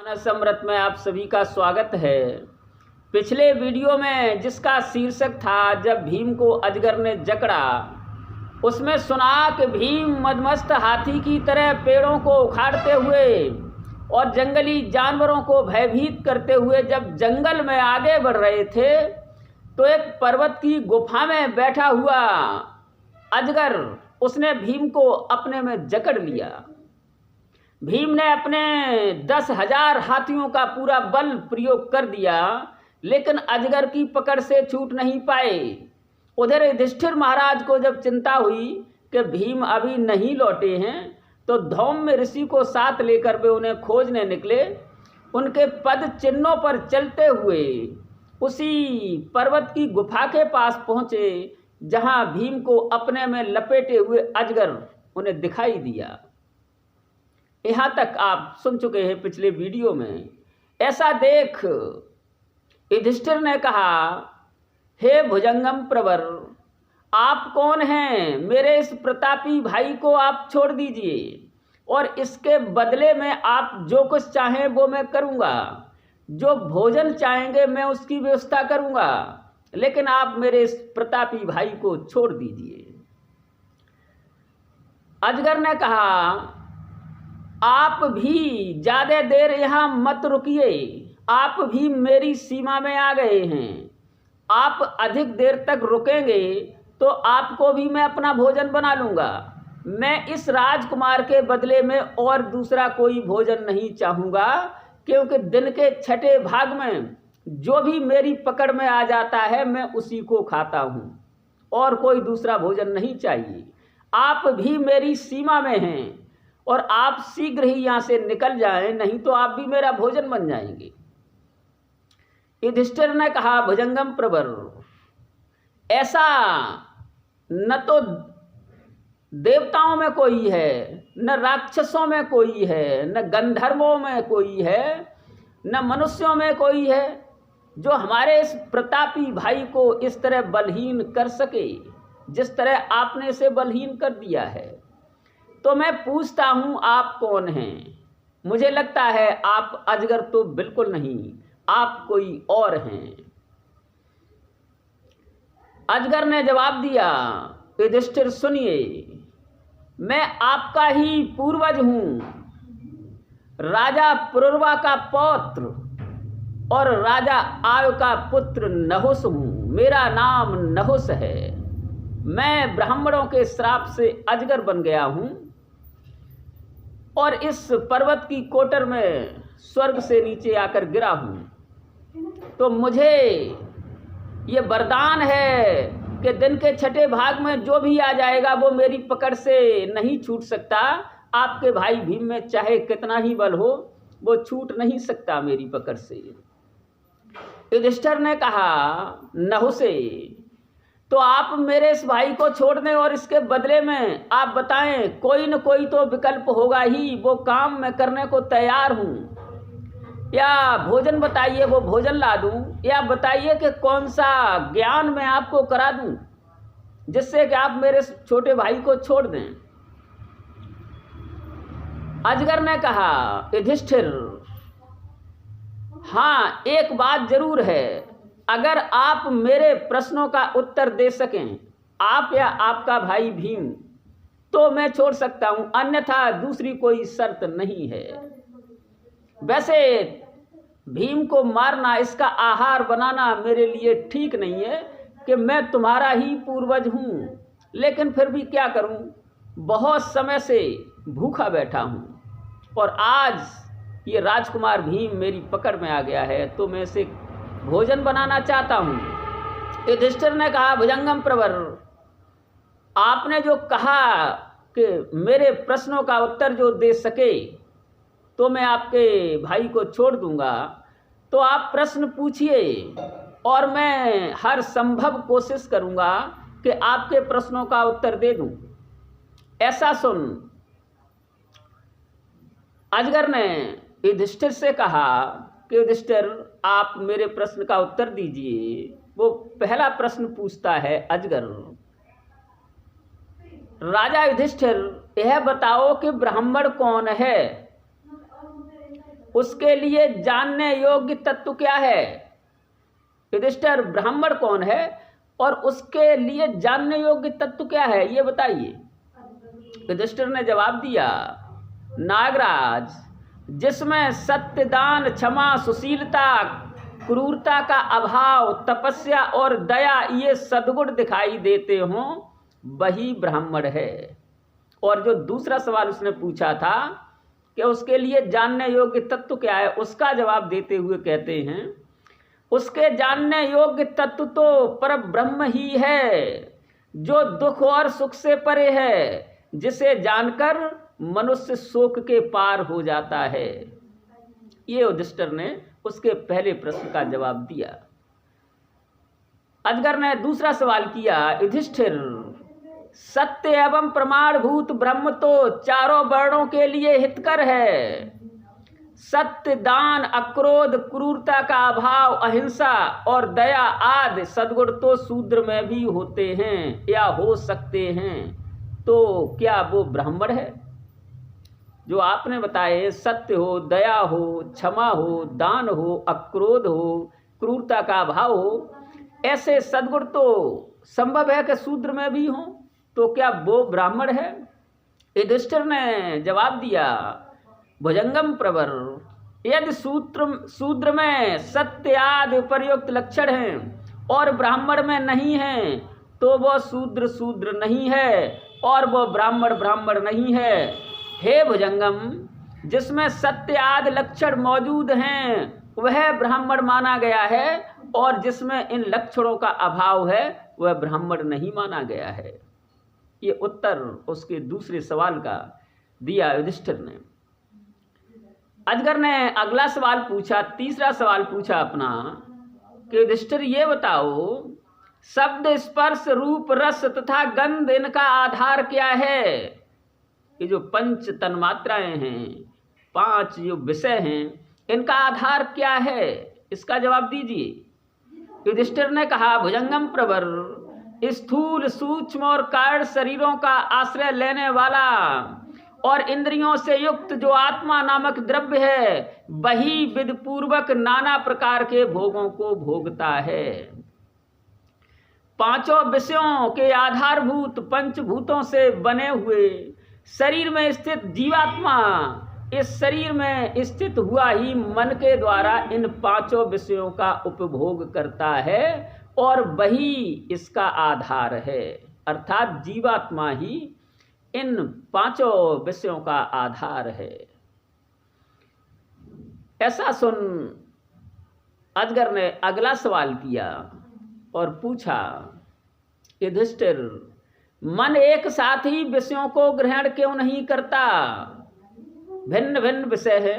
मानस अमृत में आप सभी का स्वागत है। पिछले वीडियो में जिसका शीर्षक था जब भीम को अजगर ने जकड़ा, उसमें सुना कि भीम मदमस्त हाथी की तरह पेड़ों को उखाड़ते हुए और जंगली जानवरों को भयभीत करते हुए जब जंगल में आगे बढ़ रहे थे तो एक पर्वत की गुफा में बैठा हुआ अजगर उसने भीम को अपने में जकड़ लिया। भीम ने अपने 10,000 हाथियों का पूरा बल प्रयोग कर दिया, लेकिन अजगर की पकड़ से छूट नहीं पाए। उधर युधिष्ठिर महाराज को जब चिंता हुई कि भीम अभी नहीं लौटे हैं, तो धौम्य ऋषि को साथ लेकर वे उन्हें खोजने निकले। उनके पद चिन्हों पर चलते हुए उसी पर्वत की गुफा के पास पहुंचे जहां भीम को अपने में लपेटे हुए अजगर उन्हें दिखाई दिया। यहाँ तक आप सुन चुके हैं पिछले वीडियो में। ऐसा देख युधिष्ठिर ने कहा, हे भुजंगम प्रवर, आप कौन हैं? मेरे इस प्रतापी भाई को आप छोड़ दीजिए और इसके बदले में आप जो कुछ चाहें वो मैं करूँगा। जो भोजन चाहेंगे मैं उसकी व्यवस्था करूँगा, लेकिन आप मेरे इस प्रतापी भाई को छोड़ दीजिए। अजगर ने कहा, आप भी ज़्यादा देर यहाँ मत रुकिए, आप भी मेरी सीमा में आ गए हैं। आप अधिक देर तक रुकेंगे तो आपको भी मैं अपना भोजन बना लूँगा। मैं इस राजकुमार के बदले में और दूसरा कोई भोजन नहीं चाहूँगा, क्योंकि दिन के छठे भाग में जो भी मेरी पकड़ में आ जाता है मैं उसी को खाता हूँ, और कोई दूसरा भोजन नहीं चाहिए। आप भी मेरी सीमा में हैं और आप शीघ्र ही यहाँ से निकल जाएं, नहीं तो आप भी मेरा भोजन बन जाएंगे। युधिष्ठिर ने कहा, भुजंगम प्रवर, ऐसा न तो देवताओं में कोई है, न राक्षसों में कोई है, न गंधर्वों में कोई है, न मनुष्यों में कोई है जो हमारे इस प्रतापी भाई को इस तरह बलहीन कर सके जिस तरह आपने इसे बलहीन कर दिया है। तो मैं पूछता हूँ, आप कौन हैं? मुझे लगता है आप अजगर तो बिल्कुल नहीं, आप कोई और हैं। अजगर ने जवाब दिया, युधिष्ठिर सुनिए, मैं आपका ही पूर्वज हूँ, राजा पुरुरवा का पौत्र और राजा आयु का पुत्र नहुस हूँ। मेरा नाम नहुस है। मैं ब्राह्मणों के श्राप से अजगर बन गया हूँ और इस पर्वत की कोटर में स्वर्ग से नीचे आकर गिरा हूँ। तो मुझे ये वरदान है कि दिन के छठे भाग में जो भी आ जाएगा वो मेरी पकड़ से नहीं छूट सकता। आपके भाई भीम में चाहे कितना ही बल हो, वो छूट नहीं सकता मेरी पकड़ से। युधिष्ठिर ने कहा, नहुसे, तो आप मेरे इस भाई को छोड़ दें और इसके बदले में आप बताएं, कोई न कोई तो विकल्प होगा ही, वो काम मैं करने को तैयार हूँ। या भोजन बताइए, वो भोजन ला दूँ, या बताइए कि कौन सा ज्ञान मैं आपको करा दूँ जिससे कि आप मेरे छोटे भाई को छोड़ दें। अजगर ने कहा, युधिष्ठिर, हाँ, एक बात जरूर है, अगर आप मेरे प्रश्नों का उत्तर दे सकें, आप या आपका भाई भीम, तो मैं छोड़ सकता हूं, अन्यथा दूसरी कोई शर्त नहीं है। वैसे भीम को मारना, इसका आहार बनाना मेरे लिए ठीक नहीं है कि मैं तुम्हारा ही पूर्वज हूं, लेकिन फिर भी क्या करूं, बहुत समय से भूखा बैठा हूं और आज ये राजकुमार भीम मेरी पकड़ में आ गया है, तो मैं इसे भोजन बनाना चाहता हूँ। युधिष्ठिर ने कहा, भुजंगम प्रवर, आपने जो कहा कि मेरे प्रश्नों का उत्तर जो दे सके तो मैं आपके भाई को छोड़ दूंगा, तो आप प्रश्न पूछिए और मैं हर संभव कोशिश करूंगा कि आपके प्रश्नों का उत्तर दे दूं। ऐसा सुन अजगर ने युधिष्ठिर से कहा कि युधिष्ठिर, आप मेरे प्रश्न का उत्तर दीजिए। वो पहला प्रश्न पूछता है अजगर, राजा युधिष्ठिर, यह बताओ कि ब्राह्मण कौन है? उसके लिए जानने योग्य तत्व क्या है? युधिष्ठिर, ब्राह्मण कौन है और उसके लिए जानने योग्य तत्व क्या है, ये बताइए। युधिष्ठिर ने जवाब दिया, नागराज, जिसमें सत्य, दान, क्षमा, सुशीलता, क्रूरता का अभाव, तपस्या और दया ये सद्गुण दिखाई देते हों, वही ब्राह्मण है। और जो दूसरा सवाल उसने पूछा था कि उसके लिए जानने योग्य तत्व क्या है, उसका जवाब देते हुए कहते हैं, उसके जानने योग्य तत्व तो पर ब्रह्म ही है, जो दुख और सुख से परे है, जिसे जानकर मनुष्य शोक के पार हो जाता है। ये युधिष्ठिर ने उसके पहले प्रश्न का जवाब दिया। अजगर ने दूसरा सवाल किया, युधिष्ठिर, सत्य एवं प्रमाणभूत ब्रह्म तो चारों वर्णों के लिए हितकर है। सत्य, दान, अक्रोध, क्रूरता का अभाव, अहिंसा और दया आदि सद्गुण तो शूद्र में भी होते हैं या हो सकते हैं, तो क्या वो ब्राह्मण है? जो आपने बताए, सत्य हो, दया हो, क्षमा हो, दान हो, अक्रोध हो, क्रूरता का अभाव हो, ऐसे सद्गुण तो संभव है कि शूद्र में भी हो, तो क्या वो ब्राह्मण है? युधिष्ठिर ने जवाब दिया, भुजंगम प्रवर, यदि शूद्र में सत्य आदि उपर्युक्त लक्षण हैं और ब्राह्मण में नहीं हैं, तो वह शूद्र नहीं है और वह ब्राह्मण नहीं है। हे भुजंगम, जिसमें सत्य आदि लक्षण मौजूद हैं वह ब्राह्मण माना गया है, और जिसमें इन लक्षणों का अभाव है वह ब्राह्मण नहीं माना गया है। ये उत्तर उसके दूसरे सवाल का दिया युधिष्ठिर ने। अजगर ने अगला सवाल पूछा, तीसरा सवाल पूछा अपना कि युधिष्ठिर, ये बताओ, शब्द, स्पर्श, रूप, रस तथा गंध, इनका आधार क्या है? ये जो पंच तन्मात्राएं हैं, 5 जो विषय हैं, इनका आधार क्या है? इसका जवाब दीजिए। युधिष्ठिर ने कहा, भुजंगम प्रवर, स्थूल, सूक्ष्म और कारण शरीरों का आश्रय लेने वाला और इंद्रियों से युक्त जो आत्मा नामक द्रव्य है, वही विधिपूर्वक नाना प्रकार के भोगों को भोगता है। 5 विषयों के आधारभूत पंचभूतों से बने हुए शरीर में स्थित जीवात्मा इस शरीर में स्थित हुआ ही मन के द्वारा इन 5 विषयों का उपभोग करता है, और वही इसका आधार है। अर्थात जीवात्मा ही इन 5 विषयों का आधार है। ऐसा सुन अजगर ने अगला सवाल किया और पूछा, युधिष्ठिर, मन एक साथ ही विषयों को ग्रहण क्यों नहीं करता? भिन्न भिन्न विषय है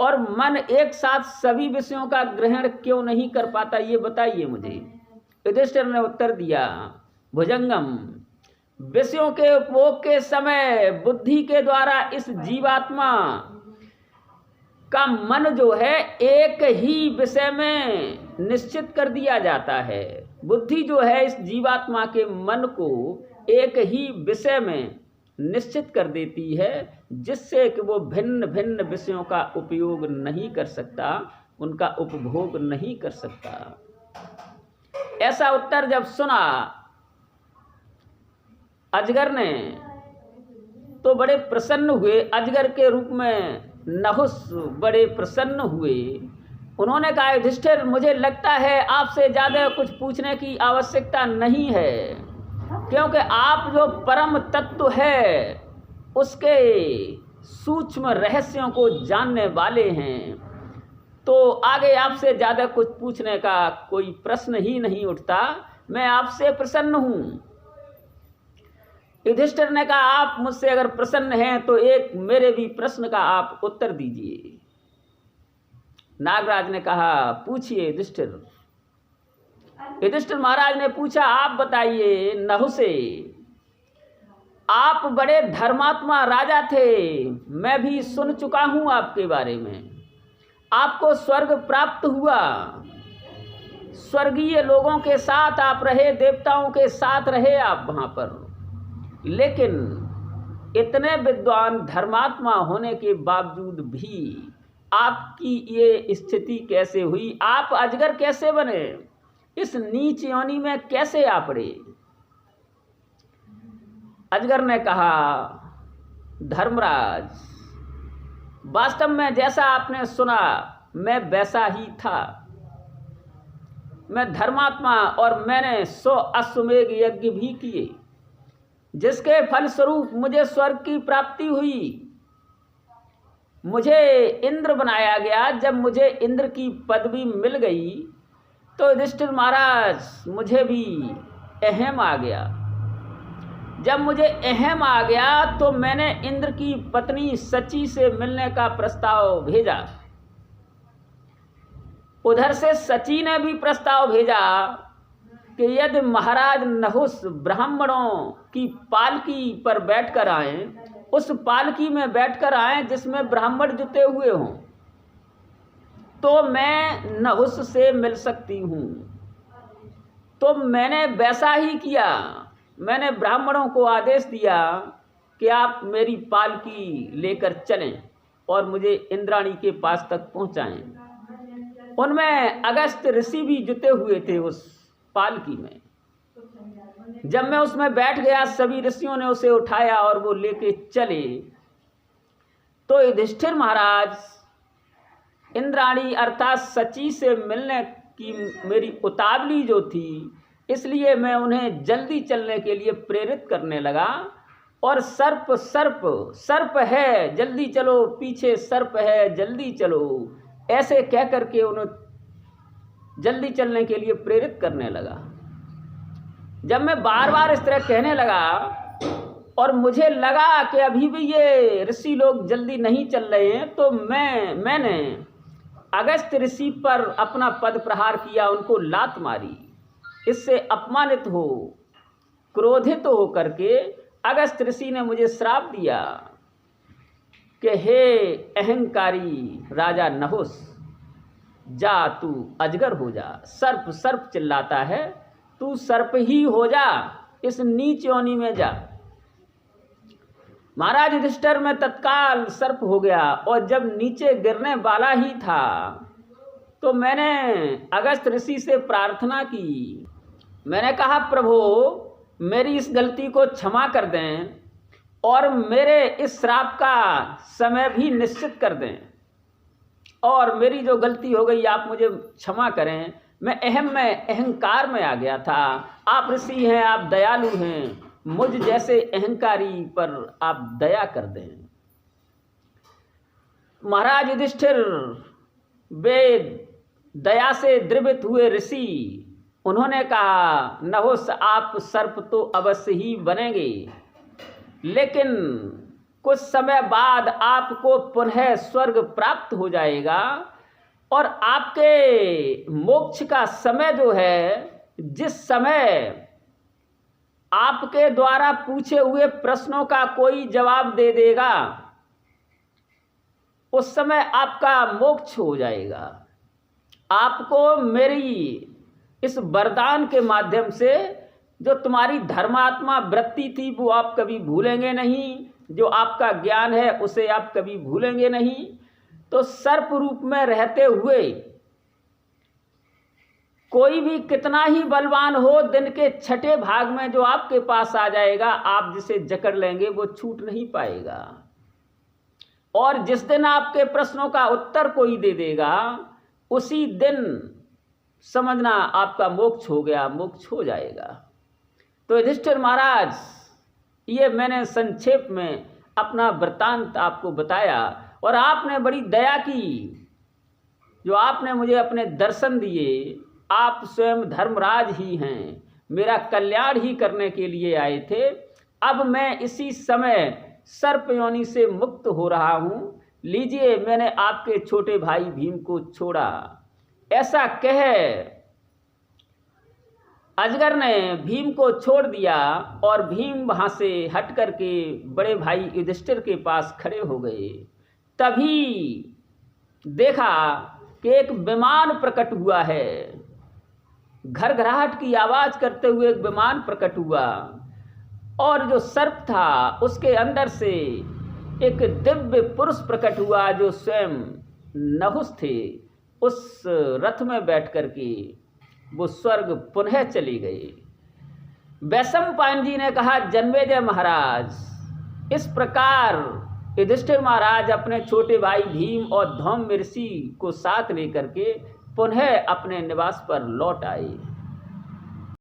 और मन एक साथ सभी विषयों का ग्रहण क्यों नहीं कर पाता, ये बताइए मुझे। युधिष्ठिर ने उत्तर दिया, भुजंगम, विषयों के उपभोग के समय बुद्धि के द्वारा इस जीवात्मा का मन जो है एक ही विषय में निश्चित कर दिया जाता है। बुद्धि जो है इस जीवात्मा के मन को एक ही विषय में निश्चित कर देती है, जिससे कि वो भिन्न भिन्न विषयों का उपयोग नहीं कर सकता, उनका उपभोग नहीं कर सकता। ऐसा उत्तर जब सुना अजगर ने तो बड़े प्रसन्न हुए। अजगर के रूप में नहुस बड़े प्रसन्न हुए। उन्होंने कहा, युधिष्ठिर, मुझे लगता है आपसे ज़्यादा कुछ पूछने की आवश्यकता नहीं है, क्योंकि आप जो परम तत्व है उसके सूक्ष्म रहस्यों को जानने वाले हैं, तो आगे आपसे ज़्यादा कुछ पूछने का कोई प्रश्न ही नहीं उठता। मैं आपसे प्रसन्न हूँ। युधिष्ठिर ने कहा, आप मुझसे अगर प्रसन्न हैं तो एक मेरे भी प्रश्न का आप उत्तर दीजिए। नागराज ने कहा, पूछिए युधिष्ठिर। युधिष्ठिर महाराज ने पूछा, आप बताइए नहुसे, आप बड़े धर्मात्मा राजा थे, मैं भी सुन चुका हूँ आपके बारे में। आपको स्वर्ग प्राप्त हुआ, स्वर्गीय लोगों के साथ आप रहे, देवताओं के साथ रहे आप वहाँ पर, लेकिन इतने विद्वान धर्मात्मा होने के बावजूद भी आपकी ये स्थिति कैसे हुई? आप अजगर कैसे बने? इस नीच योनि में कैसे आ पड़े? अजगर ने कहा, धर्मराज, वास्तव में जैसा आपने सुना मैं वैसा ही था। मैं धर्मात्मा और मैंने 100 अश्वमेध यज्ञ भी किए, जिसके फलस्वरूप मुझे स्वर्ग की प्राप्ति हुई। मुझे इंद्र बनाया गया। जब मुझे इंद्र की पदवी मिल गई तो युधिष्ठिर महाराज मुझे भी अहम आ गया। जब मुझे अहम आ गया तो मैंने इंद्र की पत्नी सची से मिलने का प्रस्ताव भेजा। उधर से सची ने भी प्रस्ताव भेजा कि यदि महाराज नहुस ब्राह्मणों की पालकी पर बैठकर आए, उस पालकी में बैठकर आए जिसमें ब्राह्मण जुटे हुए हों, तो मैं नहुस से मिल सकती हूँ। तो मैंने वैसा ही किया। मैंने ब्राह्मणों को आदेश दिया कि आप मेरी पालकी लेकर चलें और मुझे इंद्राणी के पास तक पहुँचाएं। उनमें अगस्त ऋषि भी जुटे हुए थे उस पालकी में। जब मैं उसमें बैठ गया, सभी ऋषियों ने उसे उठाया और वो लेके चले। तो युधिष्ठिर महाराज इंद्राणी अर्थात सची से मिलने की मेरी उतावली जो थी, इसलिए मैं उन्हें जल्दी चलने के लिए प्रेरित करने लगा। और सर्प सर्प सर्प है, जल्दी चलो, पीछे सर्प है, जल्दी चलो, ऐसे कह करके उन्हें जल्दी चलने के लिए प्रेरित करने लगा। जब मैं बार बार इस तरह कहने लगा और मुझे लगा कि अभी भी ये ऋषि लोग जल्दी नहीं चल रहे हैं, तो मैंने अगस्त ऋषि पर अपना पद प्रहार किया, उनको लात मारी। इससे अपमानित हो, क्रोधित हो करके अगस्त ऋषि ने मुझे श्राप दिया कि हे अहंकारी राजा नहुस, जा तू अजगर हो जा। सर्प सर्प चिल्लाता है, तू सर्प ही हो जा, इस नीच योनि में जा। महाराज युधिष्ठिर में तत्काल सर्प हो गया और जब नीचे गिरने वाला ही था तो मैंने अगस्त ऋषि से प्रार्थना की। मैंने कहा, प्रभु मेरी इस गलती को क्षमा कर दें और मेरे इस श्राप का समय भी निश्चित कर दें, और मेरी जो गलती हो गई आप मुझे क्षमा करें। मैं अहंकार में आ गया था। आप ऋषि हैं, आप दयालु हैं, मुझ जैसे अहंकारी पर आप दया कर दें। महाराज युधिष्ठिर वे दया से द्रवित हुए ऋषि, उन्होंने कहा, नहुस आप सर्प तो अवश्य ही बनेंगे, लेकिन कुछ समय बाद आपको पुनः स्वर्ग प्राप्त हो जाएगा और आपके मोक्ष का समय जो है, जिस समय आपके द्वारा पूछे हुए प्रश्नों का कोई जवाब दे देगा, उस समय आपका मोक्ष हो जाएगा। आपको मेरी इस वरदान के माध्यम से जो तुम्हारी धर्मात्मा वृत्ति थी वो आप कभी भूलेंगे नहीं, जो आपका ज्ञान है उसे आप कभी भूलेंगे नहीं। तो सर्प रूप में रहते हुए कोई भी कितना ही बलवान हो, दिन के छठे भाग में जो आपके पास आ जाएगा, आप जिसे जकड़ लेंगे वो छूट नहीं पाएगा। और जिस दिन आपके प्रश्नों का उत्तर कोई दे देगा, उसी दिन समझना आपका मोक्ष हो गया, मोक्ष हो जाएगा। तो युधिष्ठिर महाराज, ये मैंने संक्षेप में अपना वृत्तांत आपको बताया और आपने बड़ी दया की, जो आपने मुझे अपने दर्शन दिए। आप स्वयं धर्मराज ही हैं, मेरा कल्याण ही करने के लिए आए थे। अब मैं इसी समय सर्प योनि से मुक्त हो रहा हूँ। लीजिए, मैंने आपके छोटे भाई भीम को छोड़ा। ऐसा कह अजगर ने भीम को छोड़ दिया और भीम वहाँ से हट करके बड़े भाई युधिष्ठिर के पास खड़े हो गए। तभी देखा कि एक विमान प्रकट हुआ है। घरघराहट की आवाज़ करते हुए एक विमान प्रकट हुआ और जो सर्प था उसके अंदर से एक दिव्य पुरुष प्रकट हुआ, जो स्वयं नहुस थे, उस रथ में बैठ कर के वो स्वर्ग पुनः चली गई। वैशंपायन जी ने कहा, जन्मेजय महाराज, इस प्रकार युधिष्ठिर महाराज अपने छोटे भाई भीम और धौम्य ऋषि को साथ लेकर के पुनः अपने निवास पर लौट आए।